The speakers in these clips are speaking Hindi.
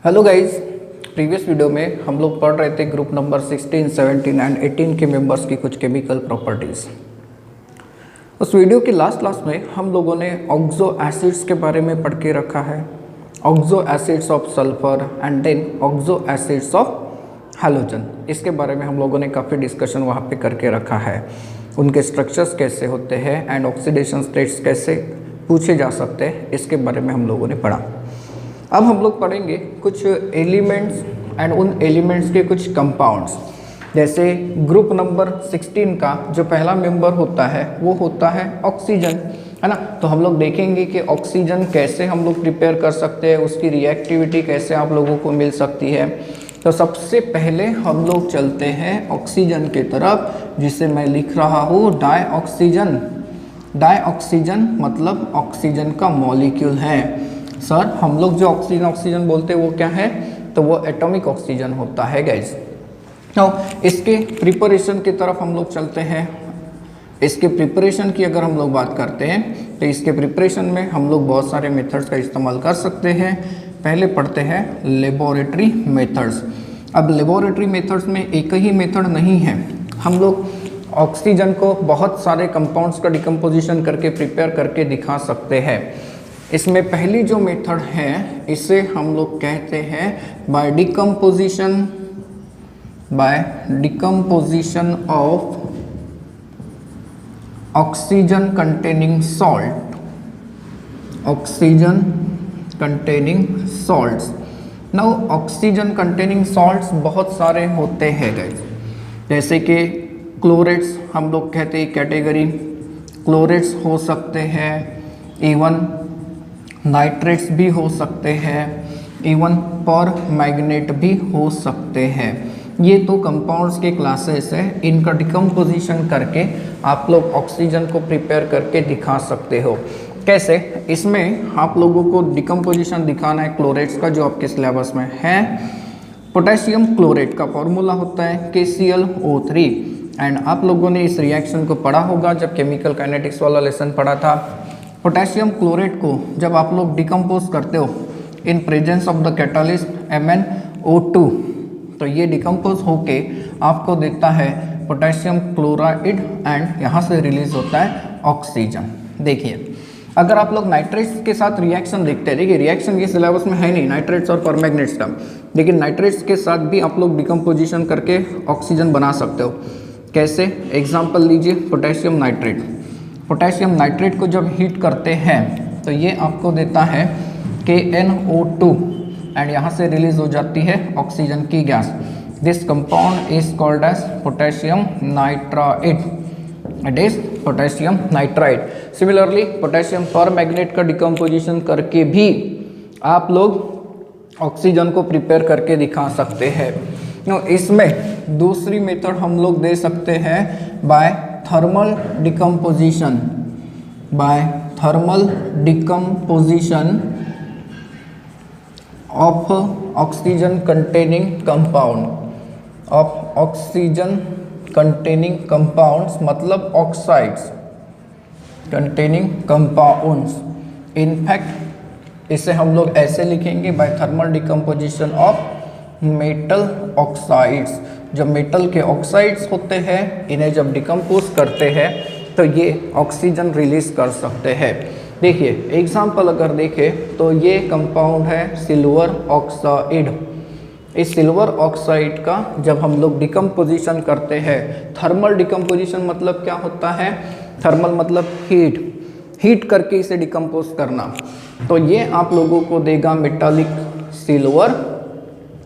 Hello guys. प्रीवियस वीडियो में हम लोग पढ़ रहे थे ग्रुप नंबर 16, 17 एंड 18 के मेंबर्स की कुछ केमिकल प्रॉपर्टीज़। उस वीडियो के लास्ट में हम लोगों ने ऑक्सो एसिड्स के बारे में पढ़ के रखा है, oxo acids of sulphur and then oxo acids of halogen. इसके बारे में हम लोगों ने काफ़ी डिस्कशन वहाँ पे करके रखा है, उनके स्ट्रक्चर्स कैसे होते हैं एंड ऑक्सीडेशन स्टेट्स कैसे पूछे जा सकते हैं, इसके बारे में हम लोगों ने पढ़ा। अब हम लोग पढ़ेंगे कुछ एलिमेंट्स एंड उन एलिमेंट्स के कुछ कंपाउंड्स। जैसे ग्रुप नंबर 16 का जो पहला मेंबर होता है वो होता है ऑक्सीजन, है ना। तो हम लोग देखेंगे कि ऑक्सीजन कैसे हम लोग प्रिपेयर कर सकते हैं, उसकी रिएक्टिविटी कैसे आप लोगों को मिल सकती है। तो सबसे पहले हम लोग चलते हैं ऑक्सीजन की तरफ, जिसे मैं लिख रहा हूँ डाईऑक्सीजन। डाईऑक्सीजन मतलब ऑक्सीजन का मॉलिक्यूल है। सर हम लोग जो ऑक्सीजन बोलते हैं वो क्या है, तो वो एटॉमिक ऑक्सीजन होता है गाइज। तो इसके प्रिपरेशन की तरफ हम लोग चलते हैं। इसके प्रिपरेशन की अगर हम लोग बात करते हैं तो इसके प्रिपरेशन में हम लोग बहुत सारे मेथड्स का इस्तेमाल कर सकते हैं। पहले पढ़ते हैं लेबोरेटरी मेथड्स। अब लेबोरेटरी मेथड्स में एक ही मेथड नहीं है, हम लोग ऑक्सीजन को बहुत सारे कंपाउंड्स का डिकम्पोजिशन करके प्रिपेयर करके दिखा सकते हैं। इसमें पहली जो मेथड है इसे हम लोग कहते हैं bye decomposition of oxygen containing salt, oxygen containing salts. Now oxygen containing salts बहुत सारे होते हैं गाइस, जैसे कि क्लोरेट्स हम लोग कहते हैं कैटेगरी, क्लोरेट्स हो सकते हैं, इवन नाइट्रेट्स भी हो सकते हैं, इवन पर मैग्नेट भी हो सकते हैं। ये तो कंपाउंड्स के क्लासेस है, इनका डिकम्पोजिशन करके आप लोग ऑक्सीजन को प्रिपेयर करके दिखा सकते हो। कैसे? इसमें आप लोगों को डिकम्पोजिशन दिखाना है क्लोरेट्स का, जो आपके सिलेबस में है। पोटेशियम क्लोरेट का फॉर्मूला होता है KClO3 एंड आप लोगों ने इस रिएक्शन को पढ़ा होगा जब केमिकल काइनेटिक्स वाला लेसन पढ़ा था। पोटेशियम क्लोरेट को जब आप लोग डिकम्पोज करते हो in presence of the catalyst MnO2, तो ये डिकम्पोज होके आपको देता है पोटेशियम क्लोराइड एंड यहाँ से रिलीज होता है ऑक्सीजन। देखिए अगर आप लोग नाइट्रेट्स के साथ रिएक्शन देखते हैं, देखिए रिएक्शन ये सिलेबस में है नहीं नाइट्रेट्स और परमैंगनेट्स का, लेकिन नाइट्रेट्स के साथ भी आप लोग डिकम्पोजिशन करके ऑक्सीजन बना सकते हो। कैसे? एग्जाम्पल लीजिए पोटेशियम नाइट्रेट। पोटेशियम नाइट्रेट को जब हीट करते हैं तो ये आपको देता है KNO2 एंड यहाँ से रिलीज हो जाती है ऑक्सीजन की gas. This compound is called as potassium nitride, it is potassium nitride. Similarly potassium permanganate का डिकम्पोजिशन करके भी आप लोग ऑक्सीजन को प्रिपेयर करके दिखा सकते हैं। इसमें दूसरी मेथड हम लोग दे सकते हैं by thermal decomposition, by thermal decomposition of oxygen containing compound, of oxygen containing compounds मतलब ऑक्साइड्स कंटेनिंग कंपाउंड्स। इनफैक्ट इसे हम लोग ऐसे लिखेंगे by thermal decomposition of metal oxides. जब मेटल के ऑक्साइड्स होते हैं इन्हें जब डिकम्पोज करते हैं तो ये ऑक्सीजन रिलीज कर सकते हैं। देखिए एग्जाम्पल अगर देखें तो ये कंपाउंड है सिल्वर ऑक्साइड। इस सिल्वर ऑक्साइड का जब हम लोग डिकम्पोजिशन करते हैं, थर्मल डिकम्पोजिशन मतलब क्या होता है, थर्मल मतलब हीट, हीट करके इसे डिकम्पोज करना, तो ये आप लोगों को देगा मेटालिक सिल्वर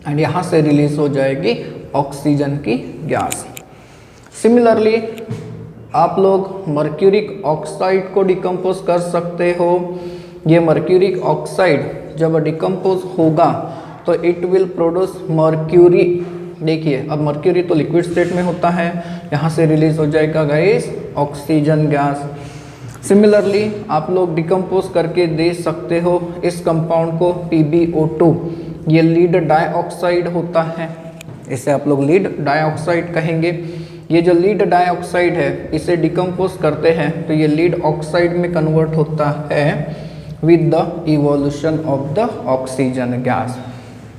एंड यहाँ से रिलीज हो जाएगी ऑक्सीजन की गैस। सिमिलरली आप लोग मर्क्यूरिक ऑक्साइड को डिकम्पोज कर सकते हो। ये मर्क्यूरिक ऑक्साइड जब डिकम्पोज होगा तो इट विल प्रोड्यूस मर्क्यूरी। देखिए अब मर्क्यूरी तो लिक्विड स्टेट में होता है, यहाँ से रिलीज हो जाएगा गाइस ऑक्सीजन गैस। सिमिलरली आप लोग डिकम्पोज करके दे सकते हो इस कंपाउंड को PbO2। ये लीड डाइऑक्साइड होता है, इसे आप लोग लीड डाइऑक्साइड कहेंगे। ये जो लीड डाइऑक्साइड है इसे डिकम्पोज करते हैं तो ये लीड ऑक्साइड में कन्वर्ट होता है with the evolution of the oxygen gas।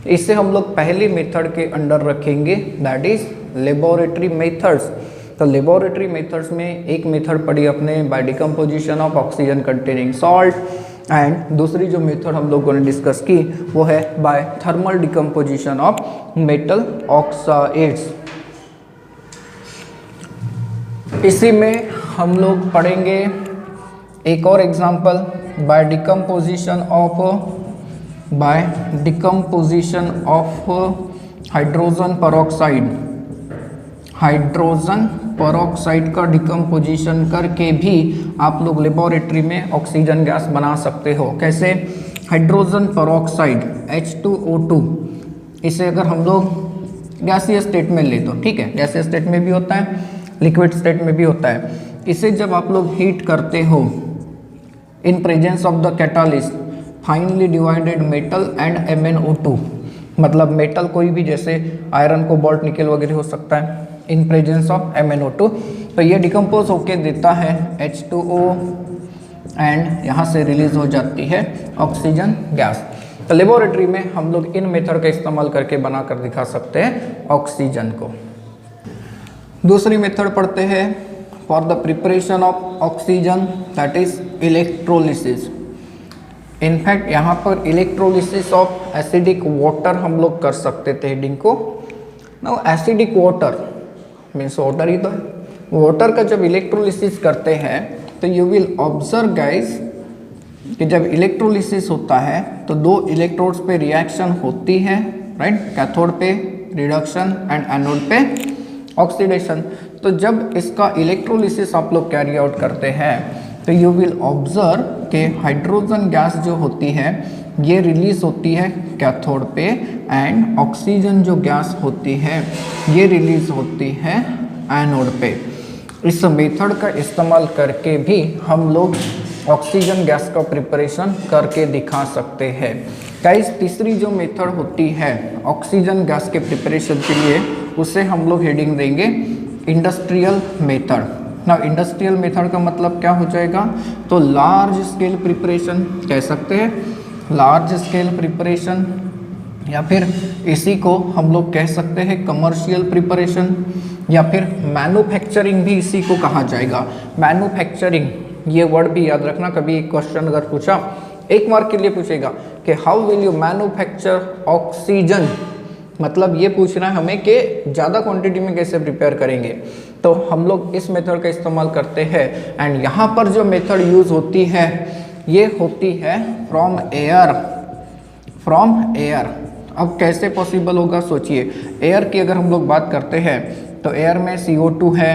इसे हम लोग पहली मेथड के अंडर रखेंगे, दैट इज लेबोरेटरी मेथड्स। तो लेबोरेटरी मेथड्स में एक मेथड पढ़ी अपने bye decomposition of oxygen containing salt, and दूसरी जो मेथड हम लोगों ने डिस्कस की वो है by thermal decomposition of metal oxides. इसी में हम लोग पढ़ेंगे एक और example, by decomposition of hydrogen peroxide. Hydrogen peroxide का डिकम्पोजिशन करके भी आप लोग लेबोरेटरी में ऑक्सीजन गैस बना सकते हो। कैसे? हाइड्रोजन पेरोक्साइड H2O2, इसे अगर हम लोग गैसीय स्टेट में ले तो ठीक है, गैसीय स्टेट में भी होता है, लिक्विड स्टेट में भी होता है। इसे जब आप लोग हीट करते हो in presence of the catalyst finally divided metal and MnO2, मतलब मेटल कोई भी जैसे आयरन, कोबाल्ट, निकेल वगैरह हो सकता है इन प्रेजेंस ऑफ MnO2, तो ये डिकम्पोज होके देता है H2O एंड यहाँ से रिलीज हो जाती है ऑक्सीजन गैस। तो लेबोरेटरी में हम लोग इन मेथड का इस्तेमाल करके बना कर दिखा सकते हैं ऑक्सीजन को। दूसरी मेथड पढ़ते हैं for the preparation of oxygen, that is electrolysis. In fact यहाँ पर इलेक्ट्रोलिसिस ऑफ एसिडिक वाटर हम लोग कर सकते थे हेडिंग को। Now acidic water means water ही तो है, वाटर का जब इलेक्ट्रोलिसिस करते हैं तो यू विल ऑब्जर्व गाइस कि जब इलेक्ट्रोलिसिस होता है तो दो इलेक्ट्रोड्स पे रिएक्शन होती है, राइट? कैथोड पे रिडक्शन एंड एनोड पे ऑक्सीडेशन। तो जब इसका इलेक्ट्रोलिसिस आप लोग कैरी आउट करते हैं तो यू विल ऑब्जर्व कि हाइड्रोजन गैस जो होती है ये रिलीज होती है कैथोड पे, एंड ऑक्सीजन जो गैस होती है ये रिलीज होती है एनोड पे। इस मेथड का इस्तेमाल करके भी हम लोग ऑक्सीजन गैस का प्रिपरेशन करके दिखा सकते हैं। गाइस तीसरी जो मेथड होती है ऑक्सीजन गैस के प्रिपरेशन के लिए, उसे हम लोग हेडिंग देंगे इंडस्ट्रियल मेथड। ना इंडस्ट्रियल मेथड का मतलब क्या हो जाएगा? तो लार्ज स्केल प्रिपरेशन कह सकते हैं, लार्ज स्केल प्रिपरेशन, या फिर इसी को हम लोग कह सकते हैं कमर्शियल प्रिपरेशन, या फिर मैन्युफैक्चरिंग भी इसी को कहा जाएगा। मैन्युफैक्चरिंग ये वर्ड भी याद रखना, कभी एक क्वेश्चन अगर पूछा 1 मार्क के लिए पूछेगा कि how will you manufacture oxygen, मतलब ये पूछना है हमें कि ज़्यादा क्वांटिटी में कैसे प्रिपेयर करेंगे। तो हम लोग इस मेथड का इस्तेमाल करते हैं, एंड यहाँ पर जो मेथड यूज़ होती है ये होती है फ्रॉम एयर। फ्रॉम एयर अब कैसे पॉसिबल होगा सोचिए। एयर की अगर हम लोग बात करते हैं तो एयर में CO2 है,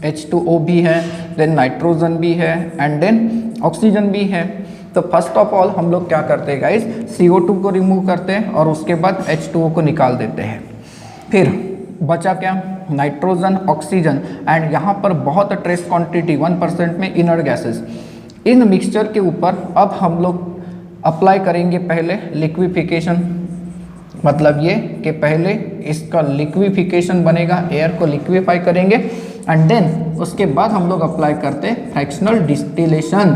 H2O भी है, देन नाइट्रोजन भी है, एंड देन ऑक्सीजन भी है। तो फर्स्ट ऑफ ऑल हम लोग क्या करते हैं गाइस, CO2 को रिमूव करते हैं और उसके बाद H2O को निकाल देते हैं। फिर बचा क्या? नाइट्रोजन, ऑक्सीजन, एंड यहाँ पर बहुत ट्रेस क्वांटिटी 1% में इनर्ट गैसेस। इन मिक्सचर के ऊपर अब हम लोग अप्लाई करेंगे पहले लिक्विफिकेशन, मतलब ये कि पहले इसका लिक्विफिकेशन बनेगा, एयर को लिक्विफाई करेंगे, एंड देन उसके बाद हम लोग अप्लाई करते हैं फ्रैक्शनल डिस्टिलेशन।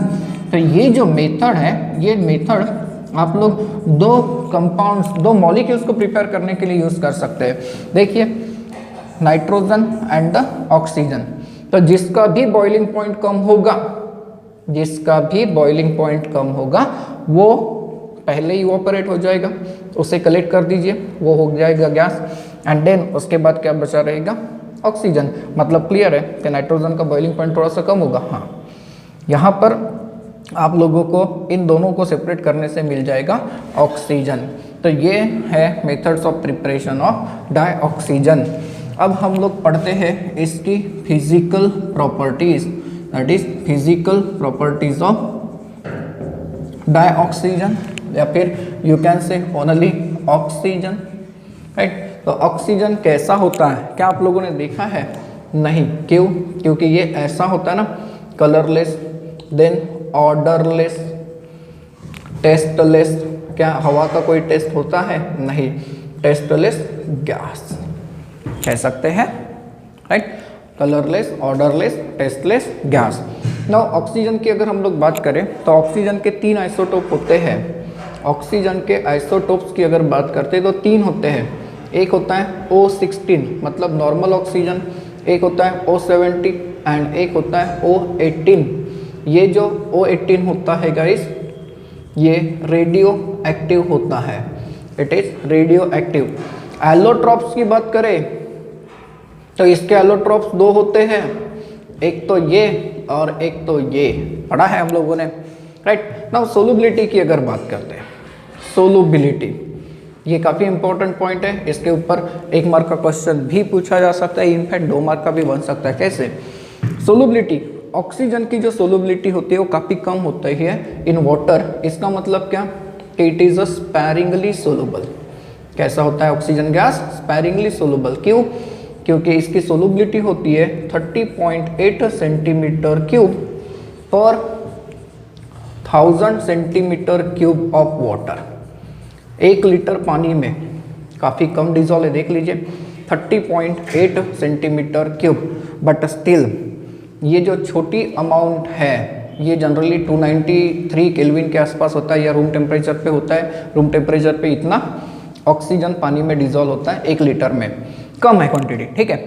तो ये जो मेथड है, ये मेथड आप लोग दो कंपाउंड्स, दो मॉलिक्यूल्स को प्रिपेयर करने के लिए यूज़ कर सकते हैं। देखिए नाइट्रोजन एंड द ऑक्सीजन, तो जिसका भी बॉइलिंग पॉइंट कम होगा, जिसका भी बॉइलिंग पॉइंट कम होगा वो पहले ही इवोपरेट हो जाएगा, उसे कलेक्ट कर दीजिए, वो हो जाएगा गैस, एंड देन उसके बाद क्या बचा रहेगा? ऑक्सीजन। मतलब क्लियर है कि नाइट्रोजन का बॉइलिंग पॉइंट थोड़ा सा कम होगा। हाँ, यहाँ पर आप लोगों को इन दोनों को सेपरेट करने से मिल जाएगा ऑक्सीजन। तो ये है methods of preparation of dioxygen. अब हम लोग पढ़ते हैं इसकी physical properties, that is physical properties of dioxygen, या फिर you can say only oxygen, right? तो ऑक्सीजन कैसा होता है, क्या आप लोगों ने देखा है? नहीं। क्यों? क्योंकि ये ऐसा होता है ना, कलरलेस, देन ऑर्डरलेस, टेस्टलेस। क्या हवा का कोई टेस्ट होता है? नहीं। टेस्टलेस गैस कह सकते हैं, right? Colourless, odourless, tasteless gas. Now oxygen की अगर हम लोग बात करें तो ऑक्सीजन के 3 आइसोटोप होते हैं। ऑक्सीजन के आइसोटोप्स की अगर बात करते हैं तो 3 होते हैं। एक होता है O16 मतलब नॉर्मल ऑक्सीजन, एक होता है O70 एंड एक होता है O18। ये जो O18 होता है गाइस, ये रेडियो एक्टिव होता है, it is radio active. Allotropes की बात करें तो इसके एलोट्रॉप्स 2 होते हैं, एक तो ये और एक तो ये, पढ़ा है हम लोगों ने, राइट। नाउ सोलुबिलिटी की अगर बात करते हैं, सोलुबिलिटी ये काफ़ी इंपॉर्टेंट पॉइंट है, इसके ऊपर 1 मार्क का क्वेश्चन भी पूछा जा सकता है, इनफैक्ट 2 मार्क का भी बन सकता है। कैसे? सोलुबिलिटी, ऑक्सीजन की जो सोलुबिलिटी होती है वो काफ़ी कम होती है इन वाटर। इसका मतलब क्या कि it is a sparingly soluble. कैसा होता है ऑक्सीजन गैस? Sparingly soluble. क्यों? क्योंकि इसकी सोलुबिलिटी होती है 30.8 सेंटीमीटर क्यूब पर 1000 centimetre cube of water. 1 litre पानी में काफ़ी कम डिजॉल्व है, देख लीजिए 30.8 सेंटीमीटर क्यूब। बट स्टिल ये जो छोटी अमाउंट है ये जनरली 293 केल्विन के आसपास होता है या रूम टेम्परेचर पे होता है। रूम टेम्परेचर पे इतना ऑक्सीजन पानी में डिजॉल्व होता है 1 लीटर में, कम है क्वांटिटी, ठीक है।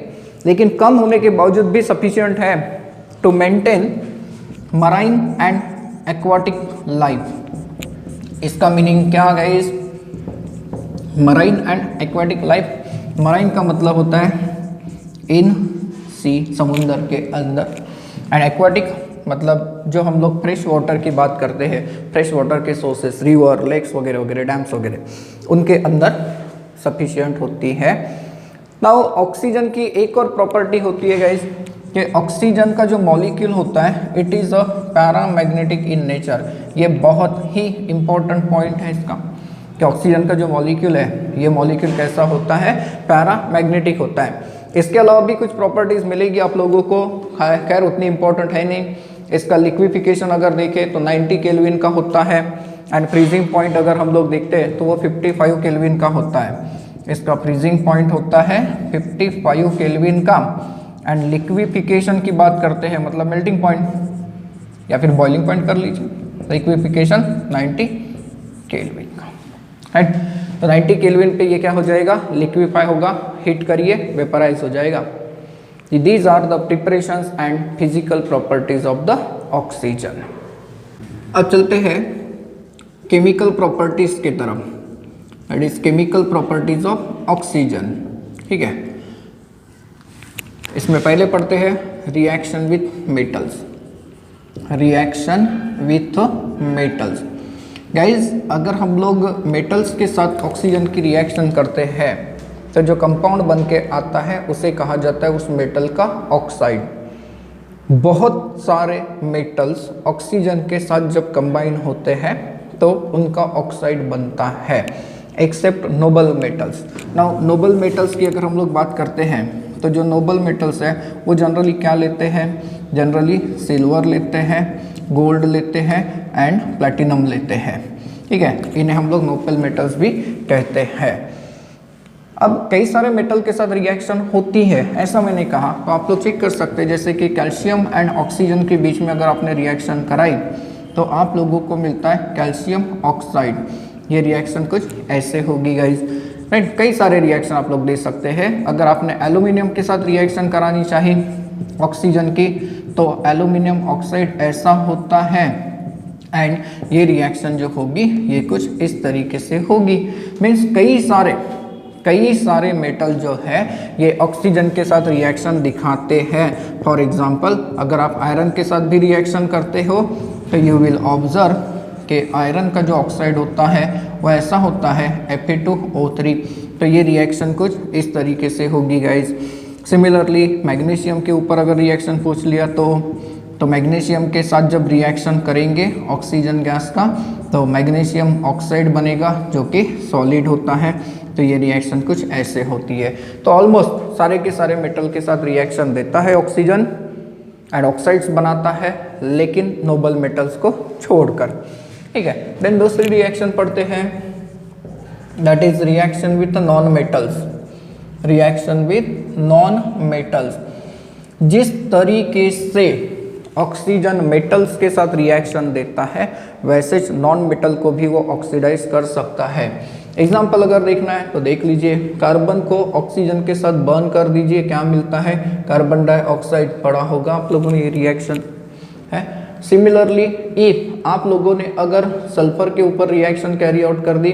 लेकिन कम होने के बावजूद भी सफिशिएंट है to maintain marine and aquatic life. इसका मीनिंग क्या guys? Marine and aquatic life, marine का मतलब होता है इन सी, समुंदर के अंदर, एंड एक्वाटिक मतलब जो हम लोग फ्रेश वाटर की बात करते हैं, फ्रेश वाटर के सोर्सेस, रिवर, लेक्स वगैरह वगैरह, डैम्स वगैरह, उनके अंदर सफिशिएंट होती है। नाउ ऑक्सीजन की एक और प्रॉपर्टी होती है गाइस कि ऑक्सीजन का जो मॉलिक्यूल होता है it is a paramagnetic in nature. ये बहुत ही इंपॉर्टेंट पॉइंट है इसका कि ऑक्सीजन का जो मॉलिक्यूल है ये मॉलिक्यूल कैसा होता है? पैरामैग्नेटिक होता है। इसके अलावा भी कुछ प्रॉपर्टीज़ मिलेगी आप लोगों को, खैर उतनी इंपॉर्टेंट है नहीं। इसका लिक्विफिकेशन अगर देखें तो 90 केल्विन का होता है एंड फ्रीजिंग पॉइंट अगर हम लोग देखते हैं तो वो 55 केल्विन का होता है। इसका फ्रीजिंग पॉइंट होता है 55 केल्विन का। एंड लिक्विफिकेशन की बात करते हैं मतलब मेल्टिंग पॉइंट या फिर बॉइलिंग पॉइंट कर लीजिए, लिक्विफिकेशन 90 केल्विन का, राइट। तो 90 केल्विन पे ये क्या हो जाएगा? लिक्विफाई होगा, हीट करिए वेपराइज हो जाएगा। These are the preparations and physical properties of the oxygen. अब चलते हैं केमिकल प्रॉपर्टीज की तरफ, that is chemical properties of oxygen, ठीक है। इसमें पहले पढ़ते हैं reaction with metals. Reaction with metals guys, अगर हम लोग मेटल्स के साथ ऑक्सीजन की रिएक्शन करते हैं तो जो कंपाउंड बन के आता है उसे कहा जाता है उस मेटल का ऑक्साइड। बहुत सारे मेटल्स ऑक्सीजन के साथ जब कंबाइन होते हैं तो उनका ऑक्साइड बनता है, except noble metals. Now noble metals की अगर हम लोग बात करते हैं तो जो नोबल मेटल्स है वो जनरली क्या लेते हैं? जनरली सिल्वर लेते हैं, गोल्ड लेते हैं एंड प्लैटिनम लेते हैं, ठीक है। इन्हें हम लोग नोबल मेटल्स भी कहते हैं। अब कई सारे मेटल के साथ रिएक्शन होती है, ऐसा मैंने कहा, तो आप लोग चेक कर सकते हैं। जैसे कि कैल्शियम एंड ऑक्सीजन के बीच में अगर आपने रिएक्शन कराई तो आप लोगों को मिलता है कैल्शियम ऑक्साइड। ये रिएक्शन कुछ ऐसे होगी गाइज, राइट। कई सारे रिएक्शन आप लोग दे सकते हैं। अगर आपने एल्यूमिनियम के साथ रिएक्शन करानी चाहिए ऑक्सीजन की तो एल्यूमिनियम ऑक्साइड ऐसा होता है एंड ये रिएक्शन जो होगी ये कुछ इस तरीके से होगी। मीन्स कई सारे मेटल जो है ये ऑक्सीजन के साथ रिएक्शन दिखाते हैं। फॉर एग्जांपल अगर आप आयरन के साथ भी रिएक्शन करते हो तो यू विल ऑब्जर्व कि आयरन का जो ऑक्साइड होता है वो ऐसा होता है Fe2O3। तो ये रिएक्शन कुछ इस तरीके से होगी गाइज। सिमिलरली मैग्नीशियम के ऊपर अगर रिएक्शन पूछ लिया तो मैग्नीशियम के साथ जब रिएक्शन करेंगे ऑक्सीजन गैस का तो मैग्नीशियम ऑक्साइड बनेगा जो कि सॉलिड होता है। तो ये रिएक्शन कुछ ऐसे होती है। तो ऑलमोस्ट सारे के सारे मेटल के साथ रिएक्शन देता है ऑक्सीजन एंड ऑक्साइड्स बनाता है, लेकिन नोबल मेटल्स को छोड़कर, ठीक है। देन दूसरी रिएक्शन पढ़ते हैं, that is reaction with non metals. Reaction with non metals, जिस तरीके से ऑक्सीजन मेटल्स के साथ रिएक्शन देता है, वैसे नॉन मेटल को भी वो ऑक्सीडाइज कर सकता है। एग्जाम्पल अगर देखना है तो देख लीजिए, कार्बन को ऑक्सीजन के साथ बर्न कर दीजिए, क्या मिलता है, कार्बन डाइऑक्साइड पड़ा होगा आप लोगों ने, ये रिएक्शन है। सिमिलरली इफ आप लोगों ने अगर सल्फर के ऊपर रिएक्शन कैरी आउट कर दी,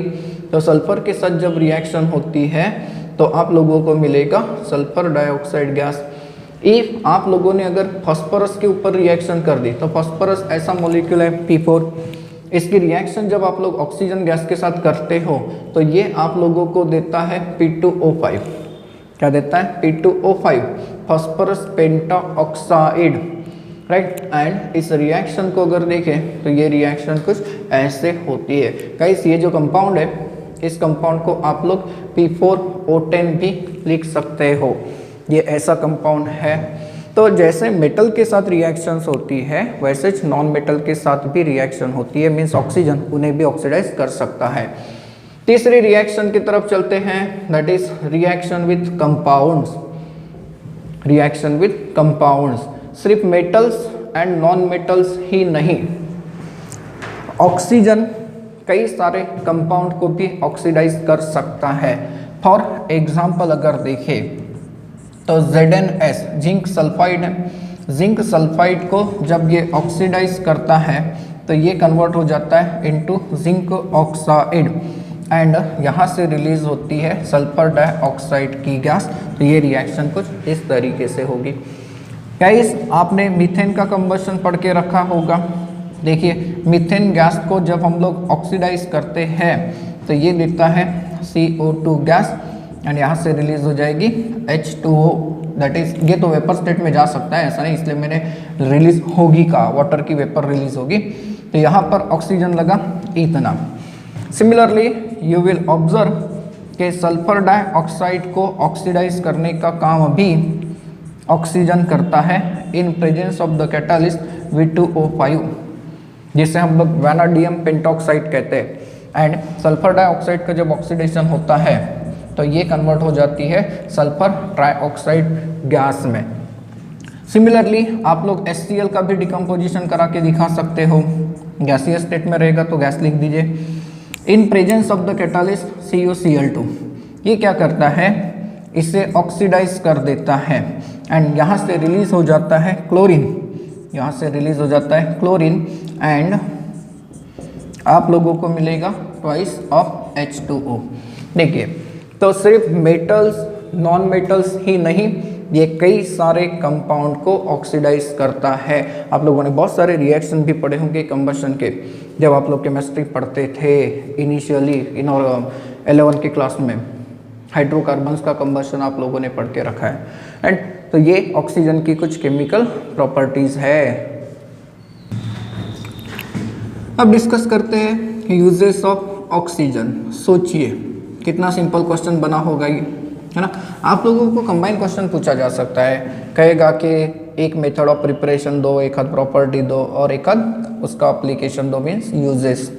तो सल्फर के साथ जब रिएक्शन होती है तो आप लोगों को मिलेगा सल्फर डाइऑक्साइड गैस। इफ आप लोगों ने अगर फास्फोरस के ऊपर रिएक्शन कर दी, तो फास्फोरस ऐसा मॉलिक्यूल है P4, इसकी रिएक्शन जब आप लोग ऑक्सीजन गैस के साथ करते हो तो ये आप लोगों को देता है P2O5। क्या देता है, P2O5, phosphorus penta oxide, right. And इस रिएक्शन को अगर देखें तो ये रिएक्शन कुछ ऐसे होती है। गाइस ये जो कंपाउंड है, इस कंपाउंड को आप लोग P4O10 भी लिख सकते हो, ये ऐसा कंपाउंड है। तो जैसे मेटल के साथ रिएक्शंस होती है, वैसे नॉन मेटल के साथ भी रिएक्शन होती है, मीन्स ऑक्सीजन उन्हें भी ऑक्सीडाइज कर सकता है। तीसरी रिएक्शन की तरफ चलते हैं, that is reaction with compounds. Reaction with compounds सिर्फ मेटल्स एंड नॉन मेटल्स ही नहीं, ऑक्सीजन कई सारे कंपाउंड को भी ऑक्सीडाइज कर सकता है। फॉर एग्जाम्पल अगर देखें तो ZnS जिंक सल्फाइड है, जिंक सल्फाइड को जब ये ऑक्सीडाइज करता है तो ये कन्वर्ट हो जाता है इनटू जिंक ऑक्साइड एंड यहाँ से रिलीज होती है सल्फर डाइऑक्साइड की गैस। तो ये रिएक्शन कुछ इस तरीके से होगी। गाइस आपने मीथेन का कंबशन पढ़ के रखा होगा। देखिए मीथेन गैस को जब हम लोग ऑक्सीडाइज करते हैं तो ये देता है CO2 गैस एंड यहाँ से रिलीज हो जाएगी H2O, दैट इज, ये तो वेपर स्टेट में जा सकता है, ऐसा नहीं, इसलिए मैंने रिलीज होगी का, वाटर की वेपर रिलीज होगी। तो यहाँ पर ऑक्सीजन लगा इतना। सिमिलरली यू विल ऑब्जर्व कि सल्फर डाइऑक्साइड को ऑक्सीडाइज करने का काम भी ऑक्सीजन करता है in presence of the catalyst V2O5, जिसे हम लोग वैनाडियम पेंटॉक्साइड कहते हैं। एंड सल्फर डाइऑक्साइड का जब ऑक्सीडेशन होता है तो ये कन्वर्ट हो जाती है सल्फर ट्राइऑक्साइड गैस में। सिमिलरली आप लोग HCl का भी डिकम्पोजिशन करा के दिखा सकते हो, गैसीय स्टेट में रहेगा तो गैस लिख दीजिए। In presence of the catalyst CuCl2, ये क्या करता है, इसे ऑक्सीडाइज कर देता है एंड यहाँ से रिलीज हो जाता है क्लोरीन, यहाँ से रिलीज हो जाता है क्लोरीन एंड आप लोगों को मिलेगा ट्वाइस ऑफ H2O। देखिए तो सिर्फ मेटल्स नॉन मेटल्स ही नहीं, ये कई सारे कंपाउंड को ऑक्सीडाइज करता है। आप लोगों ने बहुत सारे रिएक्शन भी पढ़े होंगे कंबशन के, जब आप लोग केमिस्ट्री पढ़ते थे इनिशियली इन और 11 की क्लास में। हाइड्रोकार्बन्स का कंबशन आप लोगों ने पढ़ के रखा है। एंड तो ये ऑक्सीजन की कुछ केमिकल प्रॉपर्टीज है। अब डिस्कस करते हैं यूजेस ऑफ ऑक्सीजन। सोचिए कितना सिंपल क्वेश्चन बना होगा ये, है ना। आप लोगों को कंबाइन क्वेश्चन पूछा जा सकता है, कहेगा कि एक मेथड ऑफ प्रिपरेशन दो, एक आध प्रॉपर्टी दो और एक आध उसका एप्लीकेशन दो, मीन्स यूजेस।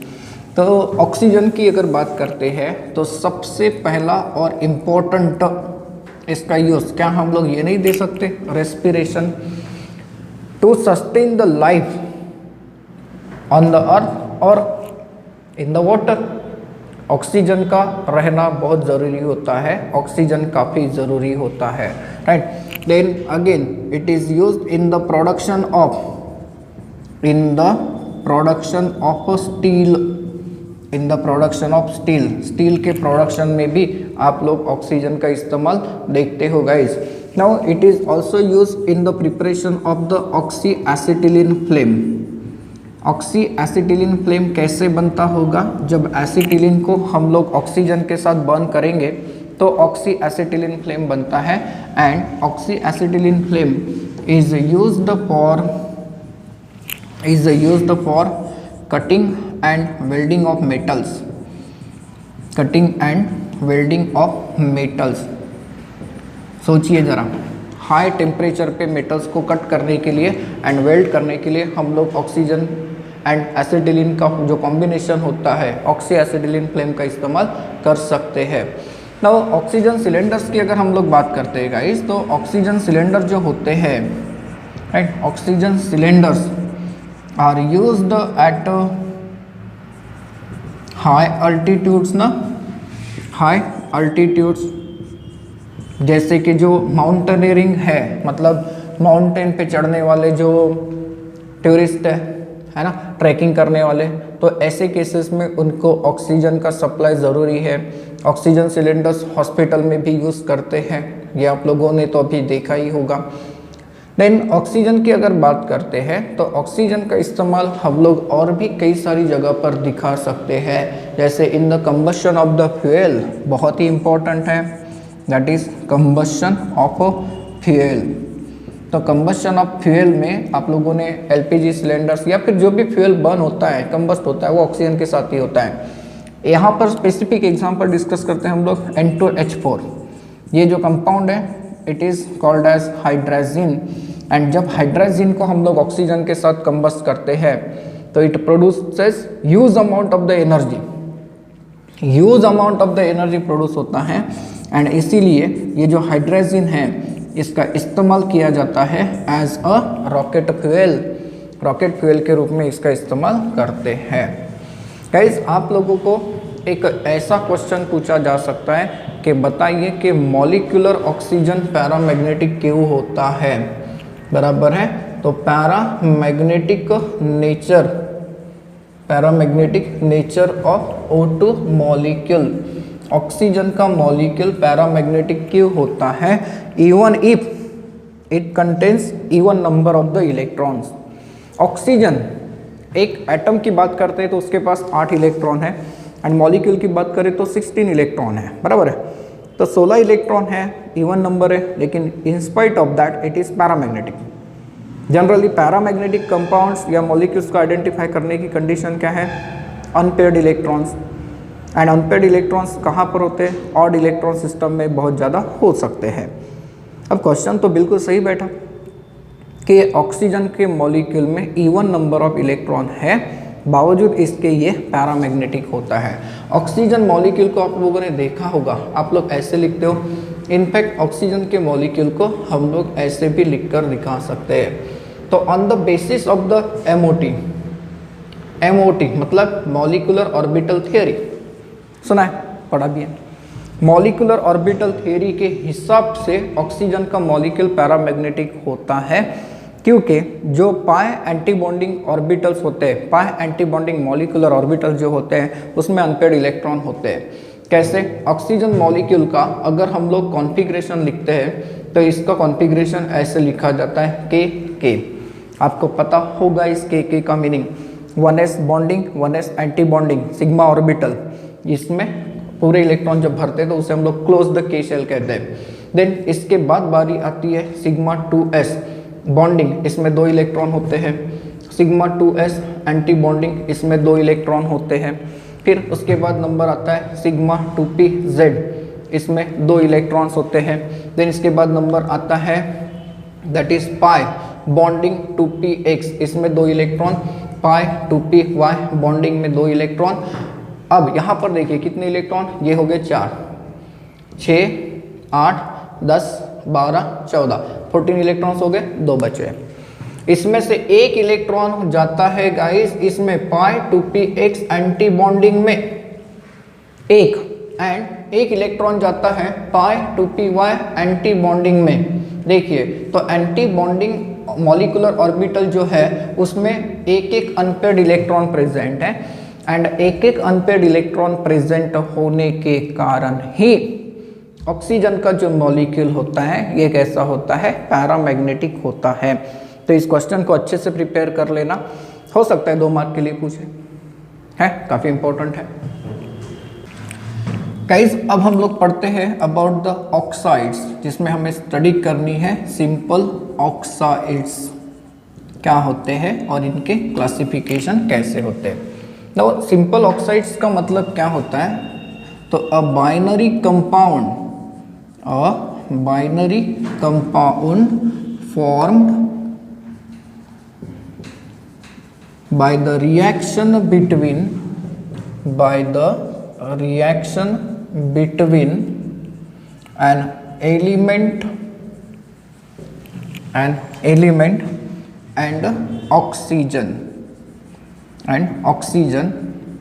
तो ऑक्सीजन की अगर बात करते हैं तो सबसे पहला और इम्पोर्टेंट इसका यूज क्या हम लोग ये नहीं दे सकते, respiration, to sustain the life on the earth और इन द वाटर। ऑक्सीजन का रहना बहुत ज़रूरी होता है, ऑक्सीजन काफ़ी ज़रूरी होता है, right. Then again it is used in the production of steel, in the production of steel, steel के प्रोडक्शन में भी आप लोग ऑक्सीजन का इस्तेमाल देखते हो guys. Now it is also use in the preparation of the oxy acetylene flame. Oxy acetylene flame कैसे बनता होगा, जब एसिटिलीन को हम लोग ऑक्सीजन के साथ बर्न करेंगे तो ऑक्सी एसिटिलीन फ्लेम बनता है। And oxy acetylene flame is used for cutting and welding of metals, cutting and welding of metals. सोचिए ज़रा, हाई टेम्परेचर पे मेटल्स को कट करने के लिए एंड वेल्ड करने के लिए हम लोग ऑक्सीजन एंड एसिटिलीन का जो कॉम्बिनेशन होता है, ऑक्सी एसिटिलीन फ्लेम का इस्तेमाल कर सकते हैं। नाउ ऑक्सीजन सिलेंडर्स की अगर हम लोग बात करते हैं गाइस, तो ऑक्सीजन सिलेंडर जो होते हैं right? Oxygen cylinders are used at high altitudes ना, high altitudes, जैसे कि जो माउंटेनियरिंग है, मतलब माउंटेन पे चढ़ने वाले जो टूरिस्ट है ना, ट्रैकिंग करने वाले, तो ऐसे केसेस में उनको ऑक्सीजन का सप्लाई ज़रूरी है। ऑक्सीजन सिलेंडर्स हॉस्पिटल में भी यूज़ करते हैं, ये आप लोगों ने तो अभी देखा ही होगा। देन ऑक्सीजन की अगर बात करते हैं तो ऑक्सीजन का इस्तेमाल हम लोग और भी कई सारी जगह पर दिखा सकते हैं, जैसे in the combustion of the fuel, बहुत ही इंपॉर्टेंट है, that is combustion of fuel. तो कंबशन ऑफ फ्यूल में आप लोगों ने एलपीजी सिलेंडर्स या फिर जो भी फ्यूल बर्न होता है, कंबस्ट होता है, वो ऑक्सीजन के साथ ही होता है। यहाँ पर स्पेसिफिक एग्जांपल डिस्कस करते हैं हम लोग N2H4, ये जो कंपाउंड है it is called as hydrazine, and जब हाइड्राजीन को हम लोग ऑक्सीजन के साथ कंबस्ट करते हैं तो it produces huge amount of the energy, huge amount of the energy produce होता है, एंड इसीलिए ये जो हाइड्राजीन है इसका इस्तेमाल किया जाता है as a rocket fuel, rocket fuel के रूप में इसका इस्तेमाल करते हैं। गाइस, आप लोगों को एक ऐसा क्वेश्चन पूछा जा सकता है कि बताइए कि मॉलिक्यूलर ऑक्सीजन पैरामैग्नेटिक क्यों होता है, बराबर है। तो paramagnetic nature of O2 molecule, oxygen का मॉलिक्यूल पैरामैग्नेटिक क्यों होता है, even if it contains even number of the electrons. Oxygen एक एटम की बात करते हैं तो उसके पास 8 इलेक्ट्रॉन है, एंड मॉलिक्यूल की बात करें तो 16 इलेक्ट्रॉन है, बराबर है। तो 16 इलेक्ट्रॉन है, इवन नंबर है, लेकिन in spite of that it is paramagnetic. Generally paramagnetic compounds या मॉलिक्यूल्स को आइडेंटिफाई करने की कंडीशन क्या है, unpaired electrons, and unpaired electrons कहाँ पर होते हैं, ऑड इलेक्ट्रॉन सिस्टम में बहुत ज़्यादा हो सकते हैं। अब क्वेश्चन तो बिल्कुल सही बैठा कि ऑक्सीजन के मॉलिक्यूल में इवन नंबर ऑफ इलेक्ट्रॉन है, बावजूद इसके ये पैरामैग्नेटिक होता है। ऑक्सीजन मॉलिक्यूल को आप लोगों ने देखा होगा, आप लोग ऐसे लिखते हो, इनफैक्ट ऑक्सीजन के मॉलिक्यूल को हम लोग ऐसे भी लिखकर दिखा सकते हैं। तो on the basis of the MOT मतलब मॉलिक्यूलर ऑर्बिटल थियरी, सुना है, पढ़ा भी है। मॉलिक्यूलर ऑर्बिटल थियरी के हिसाब से ऑक्सीजन का मॉलिक्यूल पैरामैग्नेटिक होता है, क्योंकि जो पाई एंटी बॉन्डिंग ऑर्बिटल्स होते हैं, पाई एंटी बॉन्डिंग मॉलिक्यूलर ऑर्बिटल जो होते हैं उसमें अनपेयर्ड इलेक्ट्रॉन होते हैं। कैसे, ऑक्सीजन मॉलिक्यूल का अगर हम लोग कॉन्फ़िगरेशन लिखते हैं तो इसका कॉन्फ़िगरेशन ऐसे लिखा जाता है के। आपको पता होगा इस के का meaning, 1s bonding 1s anti bonding sigma orbital, इसमें पूरे इलेक्ट्रॉन जब भरते हैं तो उसे हम लोग क्लोज द के शेल कहते हैं। देन इसके बाद बारी आती है सिग्मा 2s बॉन्डिंग, इसमें 2 इलेक्ट्रॉन होते हैं, सिग्मा 2s एंटी बॉन्डिंग, इसमें 2 इलेक्ट्रॉन होते हैं। फिर उसके बाद नंबर आता है सिग्मा 2pz, इसमें 2 इलेक्ट्रॉन्स होते हैं। देन इसके बाद नंबर आता है that is pi bonding 2px, इसमें 2 इलेक्ट्रॉन, पाई 2py बॉन्डिंग में 2 इलेक्ट्रॉन। अब यहाँ पर देखिए कितने इलेक्ट्रॉन, ये हो गए 4, 6, 8, 10, 12, 14, 14 इलेक्ट्रॉन्स हो गए, 2 बचे। इसमें से एक इलेक्ट्रॉन जाता है गाइस इसमें पाई 2px एंटी बॉन्डिंग में एक, एंड एक इलेक्ट्रॉन जाता है पाई 2py एंटी बॉन्डिंग में। देखिए तो एंटी बॉन्डिंग मॉलिक्यूलर ऑर्बिटल जो है उसमें एक एक अनपेयर्ड इलेक्ट्रॉन प्रेजेंट है, एंड एक एक अनपेयर्ड इलेक्ट्रॉन प्रेजेंट होने के कारण ही ऑक्सीजन का जो मॉलिक्यूल होता है ये कैसा होता है, पैरामैग्नेटिक होता है। तो इस क्वेश्चन को अच्छे से प्रिपेयर कर लेना, हो सकता है 2 मार्क के लिए पूछे, है काफ़ी इंपॉर्टेंट है। गाइस, अब हम लोग पढ़ते हैं अबाउट द ऑक्साइड्स, जिसमें हमें स्टडी करनी है सिंपल ऑक्साइड्स क्या होते हैं और इनके क्लासिफिकेशन कैसे होते हैं। तो सिंपल ऑक्साइड्स का मतलब क्या होता है, तो a binary compound formed by the reaction between an element and oxygen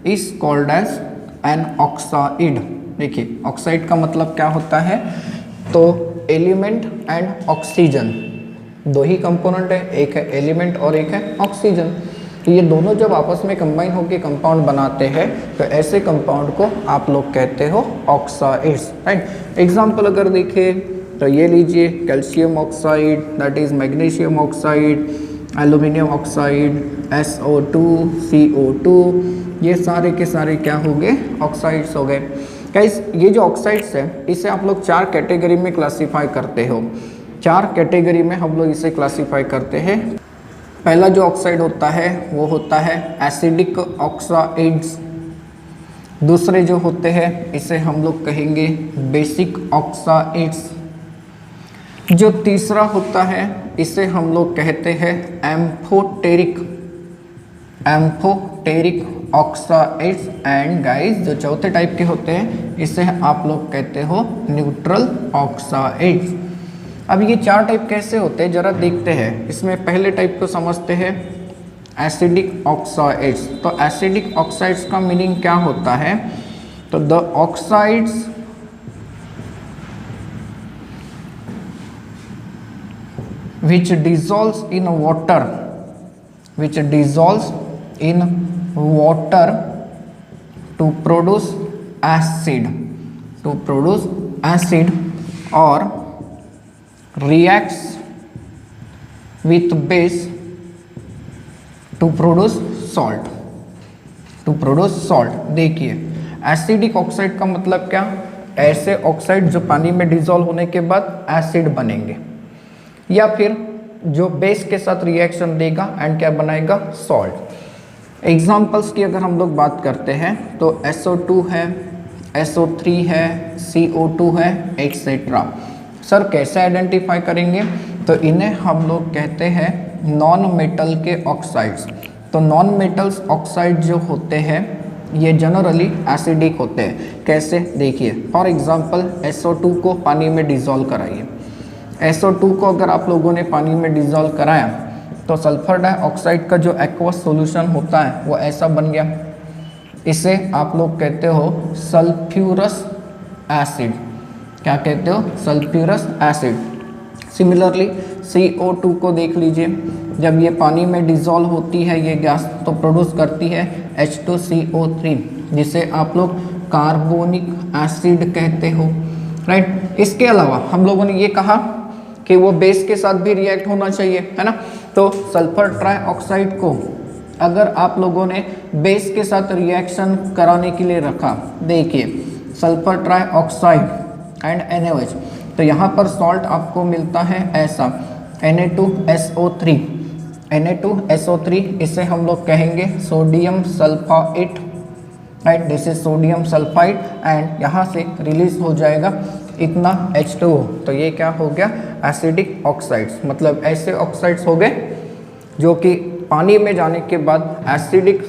is called as an oxide. देखिए ऑक्साइड का मतलब क्या होता है, तो एलिमेंट एंड ऑक्सीजन, दो ही कंपोनेंट है, एक है एलिमेंट और एक है ऑक्सीजन। तो ये दोनों जब आपस में कंबाइन होकर कंपाउंड बनाते हैं तो ऐसे कंपाउंड को आप लोग कहते हो ऑक्साइड्स, राइट। एग्जाम्पल अगर देखें तो ये लीजिए calcium oxide, that is magnesium oxide, aluminium oxide, SO2, CO2, ये सारे के सारे क्या हो गए, ऑक्साइड्स हो गए। गाइस ये जो ऑक्साइड्स है इसे आप लोग 4 कैटेगरी में क्लासीफाई करते हो, 4 कैटेगरी में हम लोग इसे क्लासीफाई करते हैं। पहला जो ऑक्साइड होता है वो होता है एसिडिक ऑक्साइड्स, दूसरे जो होते हैं इसे हम लोग कहेंगे बेसिक ऑक्साइड्स, जो तीसरा होता है इसे हम लोग कहते हैं एम्फोटेरिक ऑक्साइड्स, एंड गाइस जो चौथे टाइप के होते हैं इसे आप लोग कहते हो न्यूट्रल ऑक्साइड्स। अब ये 4 टाइप कैसे होते हैं जरा देखते हैं। इसमें पहले टाइप को समझते हैं एसिडिक ऑक्साइड्स। तो एसिडिक ऑक्साइड्स का मीनिंग क्या होता है, तो the oxides which dissolves in water to produce acid or reacts with base to produce salt। देखिए एसिडिक ऑक्साइड का मतलब क्या, ऐसे ऑक्साइड जो पानी में डिसॉल्व होने के बाद एसिड बनेंगे या फिर जो बेस के साथ रिएक्शन देगा एंड क्या बनाएगा, सॉल्ट। एग्जाम्पल्स की अगर हम लोग बात करते हैं तो SO2 है, SO3 है, CO2 है, एक्सेट्रा। सर कैसे आइडेंटिफाई करेंगे, तो इन्हें हम लोग कहते हैं नॉन मेटल के ऑक्साइड्स। तो नॉन मेटल्स ऑक्साइड जो होते हैं ये जनरली एसिडिक होते हैं। कैसे, देखिए फॉर एग्जांपल SO2 को पानी में डिसॉल्व कराइए, SO2 को अगर आप लोगों ने पानी में डिसॉल्व कराया तो सल्फर डाइऑक्साइड का जो एक्वस सॉल्यूशन होता है वो ऐसा बन गया। इसे आप लोग कहते हो सल्फ्यूरस एसिड। क्या कहते हो, सल्फ्यूरस एसिड। सिमिलरली CO2 को देख लीजिए, जब ये पानी में डिसॉल्व होती है ये गैस तो प्रोड्यूस करती है H2CO3 जिसे आप लोग कार्बोनिक एसिड कहते हो, राइट। इसके अलावा हम लोगों ने ये कहा कि वो बेस के साथ भी रिएक्ट होना चाहिए, है ना। तो सल्फर ट्राइऑक्साइड को अगर आप लोगों ने बेस के साथ रिएक्शन कराने के लिए रखा, देखिए सल्फर ट्राइऑक्साइड एंड NaOH, तो यहाँ पर सॉल्ट आपको मिलता है ऐसा Na2SO3, इसे हम लोग कहेंगे sodium sulphide, right. This is sodium sulphide and यहाँ से रिलीज हो जाएगा इतना H2O। तो ये क्या हो गया, एसिडिक ऑक्साइड्स। मतलब ऐसे ऑक्साइड्स हो गए जो कि पानी में जाने के बाद एसिडिक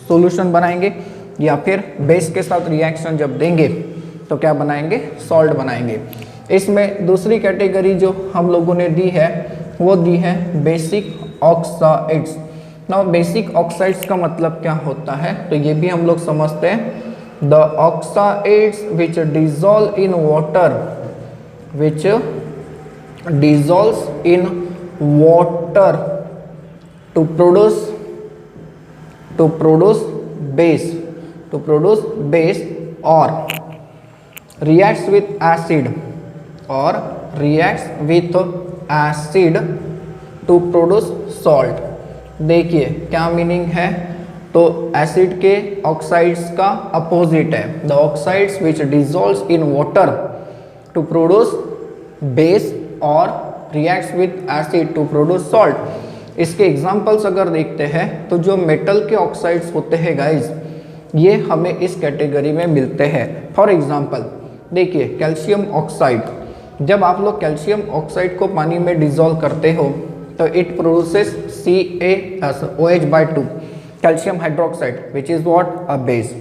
सॉल्यूशन बनाएंगे या फिर बेस के साथ रिएक्शन जब देंगे तो क्या बनाएंगे, सॉल्ट बनाएंगे। इसमें दूसरी कैटेगरी जो हम लोगों ने दी है वो दी है basic oxides. Now basic oxides का मतलब क्या होता है, तो ये भी हम लोग समझते हैं। The oxides which dissolve in water, to produce base or reacts with acid to produce salt। देखिए क्या मीनिंग है, तो एसिड के ऑक्साइड्स का अपोजिट है the oxides which dissolves in water to produce base और reacts with acid to produce salt. इसके एग्जांपल्स अगर देखते हैं तो जो मेटल के ऑक्साइड्स होते हैं गाइस, ये हमें इस कैटेगरी में मिलते हैं। फॉर एग्जांपल देखिए कैल्शियम ऑक्साइड, जब आप लोग कैल्शियम ऑक्साइड को पानी में डिसॉल्व करते हो तो it produces CaOH/2 calcium hydroxide which is what, a base.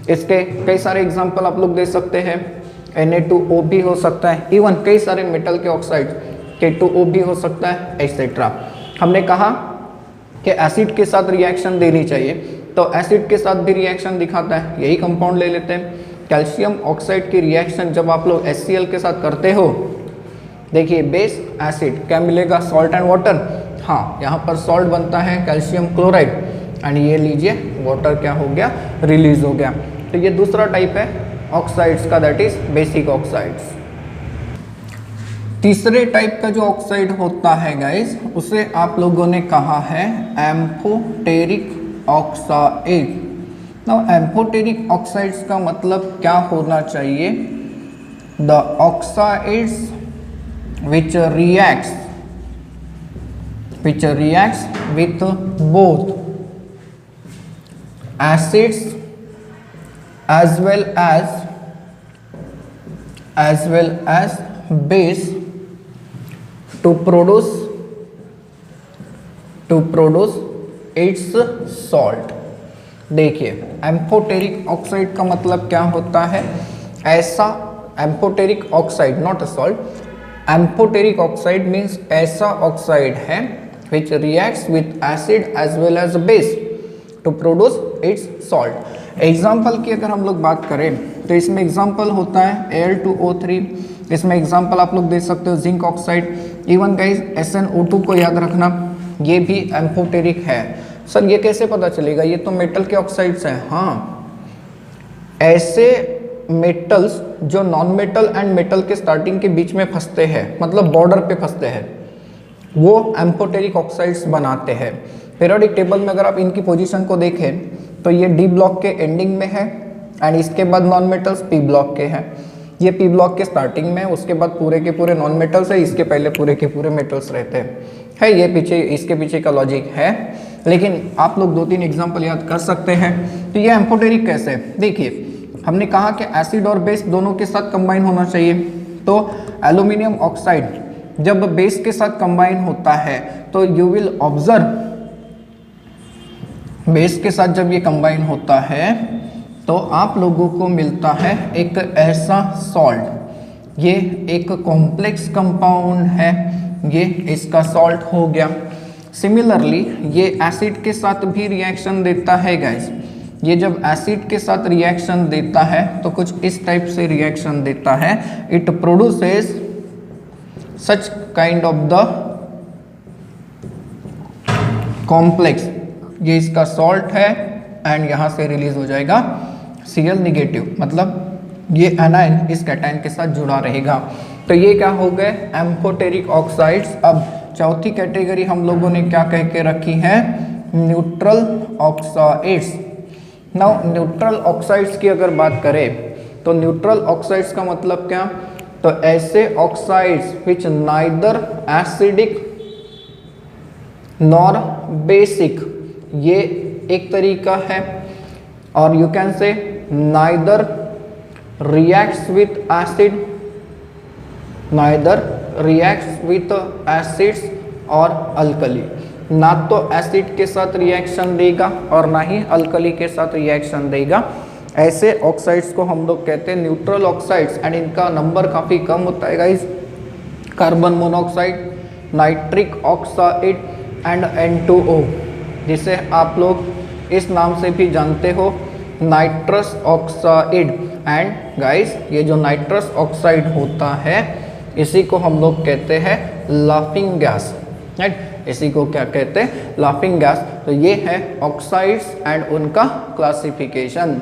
इसके कई सारे एग्जांपल आप लोग दे सकते हैं, Na2O भी हो सकता है, इवन कई सारे मेटल के ऑक्साइड K2O भी हो सकता है, एक्सेट्रा। हमने कहा कि एसिड के साथ रिएक्शन देनी चाहिए, तो एसिड के साथ भी रिएक्शन दिखाता है। यही कंपाउंड ले लेते हैं, कैल्शियम ऑक्साइड की रिएक्शन जब आप लोग HCl के साथ करते हो, देखिए बेस एसिड क्या मिलेगा, सॉल्ट एंड वाटर। हाँ, यहाँ पर सॉल्ट बनता है कैल्शियम क्लोराइड, एंड ये लीजिए वाटर क्या हो गया, रिलीज हो गया। तो ये दूसरा टाइप है ऑक्साइड्स का, दैट इज बेसिक ऑक्साइड्स। तीसरे टाइप का जो ऑक्साइड होता है गाइस, उसे आप लोगों ने कहा है amphoteric oxide. Now amphoteric oxides का मतलब क्या होना चाहिए, the oxides which reacts with both acids as well as base to produce its salt। देखिए एम्फोटेरिक ऑक्साइड का मतलब क्या होता है, ऐसा amphoteric oxide, not a salt, amphoteric oxide means ऐसा ऑक्साइड है which reacts with acid as well as base to produce its salt. Example की अगर हम लोग बात करें तो इसमें एग्जाम्पल होता है Al2O3, इसमें एग्जाम्पल आप लोग दे सकते हो zinc oxide. Even guys SnO2 को याद रखना, ये भी एम्फोटेरिक है। सर ये कैसे पता चलेगा, ये तो मेटल के ऑक्साइड्स हैं। हाँ, ऐसे मेटल्स जो नॉन मेटल एंड मेटल के स्टार्टिंग के बीच में फंसते हैं, मतलब बॉर्डर पे फंसते हैं, वो एम्फोटेरिक ऑक्साइड्स बनाते हैं। पीरियोडिक टेबल में अगर आप इनकी पोजीशन को देखें तो ये डी ब्लॉक के एंडिंग में है, एंड इसके बाद नॉन मेटल्स पी ब्लॉक के हैं। ये पी ब्लॉक के स्टार्टिंग में, उसके बाद पूरे के पूरे नॉन मेटल्स है, इसके पहले पूरे के पूरे मेटल्स रहते हैं। ये पीछे, इसके पीछे का लॉजिक है, लेकिन आप लोग 2-3 एग्जाम्पल याद कर सकते हैं। तो ये एम्फोटेरिक कैसे, देखिए हमने कहा कि एसिड और बेस दोनों के साथ कंबाइन होना चाहिए। तो एल्यूमिनियम ऑक्साइड जब बेस के साथ कंबाइन होता है तो यू विल ऑब्जर्व, बेस के साथ जब ये कंबाइन होता है तो आप लोगों को मिलता है एक ऐसा सॉल्ट। ये एक कॉम्प्लेक्स कंपाउंड है, ये इसका सॉल्ट हो गया। सिमिलरली ये एसिड के साथ भी रिएक्शन देता है गाइस। ये जब एसिड के साथ रिएक्शन देता है तो कुछ इस टाइप से रिएक्शन देता है, it produces such kind of the complex. ये इसका सॉल्ट है एंड यहाँ से रिलीज हो जाएगा Cl निगेटिव, मतलब ये एनाइन इस कैटाइन के साथ जुड़ा रहेगा। तो ये क्या हो गए, एम्फोटेरिक ऑक्साइड्स। अब चौथी कैटेगरी हम लोगों ने क्या कह के रखी है, neutral oxides. Now neutral oxides की अगर बात करें तो न्यूट्रल ऑक्साइड्स का मतलब क्या, तो ऐसे ऑक्साइड्स विच नाइदर एसिडिक नॉर बेसिक, ये एक तरीका है। और you can say neither reacts with acid, neither reacts with acids और अल्कली, ना तो एसिड के साथ रिएक्शन देगा और ना ही अल्कली के साथ रिएक्शन देगा। ऐसे ऑक्साइड्स को हम लोग कहते हैं न्यूट्रल ऑक्साइड्स, एंड इनका नंबर काफ़ी कम होता है guys. Carbon monoxide, nitric oxide and N2O, जिसे आप लोग इस नाम से भी जानते हो, नाइट्रस ऑक्साइड। एंड गाइस ये जो नाइट्रस ऑक्साइड होता है इसी को हम लोग कहते हैं लाफिंग गैस, राइट। इसी को क्या कहते हैं, लाफिंग गैस। तो ये है ऑक्साइड्स एंड उनका क्लासिफिकेशन।